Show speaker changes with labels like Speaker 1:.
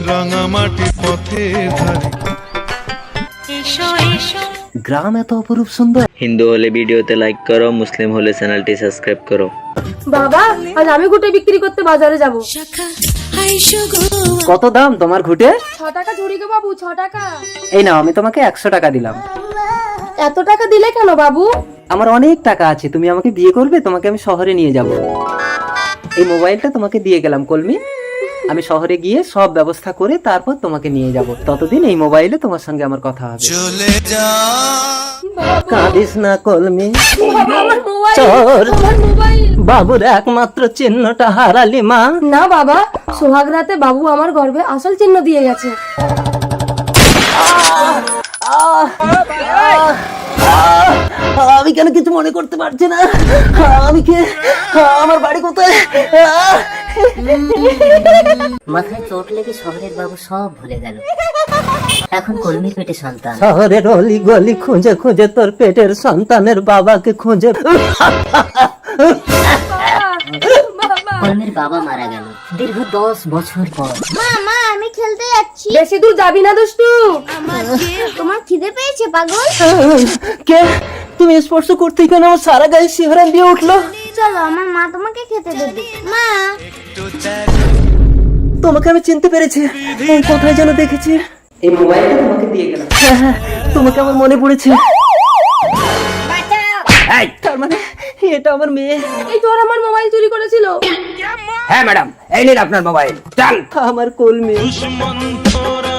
Speaker 1: রাঙামাটি পথের ধারে।
Speaker 2: গ্রাম এত অপরূপ সুন্দর।
Speaker 3: হিন্দু হলে ভিডিওতে লাইক করো, মুসলিম হলে চ্যানেলটি সাবস্ক্রাইব করো।
Speaker 4: বাবা আজ আমি ঘুটে বিক্রি করতে বাজারে যাব।
Speaker 2: কত দাম তোমার ঘুটে?
Speaker 4: 6 টাকা ঝুড়ি গো বাবু, 6 টাকা।
Speaker 2: এই নাও, আমি তোমাকে 100 টাকা দিলাম।
Speaker 4: এত টাকা দিলে কেন বাবু?
Speaker 2: আমার অনেক টাকা আছে, তুমি আমাকে বিয়ে করবে, তোমাকে আমি শহরে নিয়ে যাব। এই মোবাইলটা তোমাকে দিয়ে গেলাম কলমি, আমি শহরে গিয়ে সব ব্যবস্থা করে তারপর তোমাকে নিয়ে যাব। ততদিন এই মোবাইলে তোমার সঙ্গে আমার কথা হবে।
Speaker 1: চলে যা
Speaker 2: কাঁদিস না কলমি,
Speaker 4: আমার মোবাইল,
Speaker 2: চোর
Speaker 4: আমার মোবাইল।
Speaker 2: বাবুর একমাত্র চিহ্নটা হারালি মা।
Speaker 4: না বাবা, সোহাগ রাতে বাবু আমার গর্ভে আসল চিহ্ন দিয়ে গেছে।
Speaker 2: আমি কেন কিছু মনে করতে পারছি না? আমি কে? আমার বাড়ি কোথায়?
Speaker 5: মাথায় চোট লেগে শহরের বাবু সব ভুলে গেল। এখন কলমির পেটে সন্তান।
Speaker 2: শহরের অলি গলি খুঁজে খুঁজে তোর পেটের সন্তানের বাবাকে খুঁজে।
Speaker 5: কলমির বাবা মারা গেল দীর্ঘ 10 বছর পর।
Speaker 6: মা আমি খেলতে যাচ্ছি।
Speaker 4: বেশি দূর যাবি না দুষ্টু।
Speaker 6: তোমার খিদে পেয়েছে পাগল?
Speaker 2: কে তুমি? স্পর্শ করতেই কেন আমার সারা গায়ে শিহরণ দিয়ে উঠলো।
Speaker 6: চলো আমার মা তোমাকে খেতে দেবে। মা
Speaker 2: তোমাকে আমি চিনতে পেরেছি, কোথায় যেন দেখেছি। এই মোবাইলটা তোমাকে দিয়ে গেলাম। হ্যাঁ, তোমাকে আমার মনে পড়েছে। এই, তার মানে এটা আমার মেয়ে।
Speaker 4: এই তোর আমার মোবাইল চুরি করেছিল।
Speaker 2: হ্যাঁ ম্যাডাম, এই নিন আপনার মোবাইল। চল আমার কলমি।
Speaker 1: দুশ্মন তোরা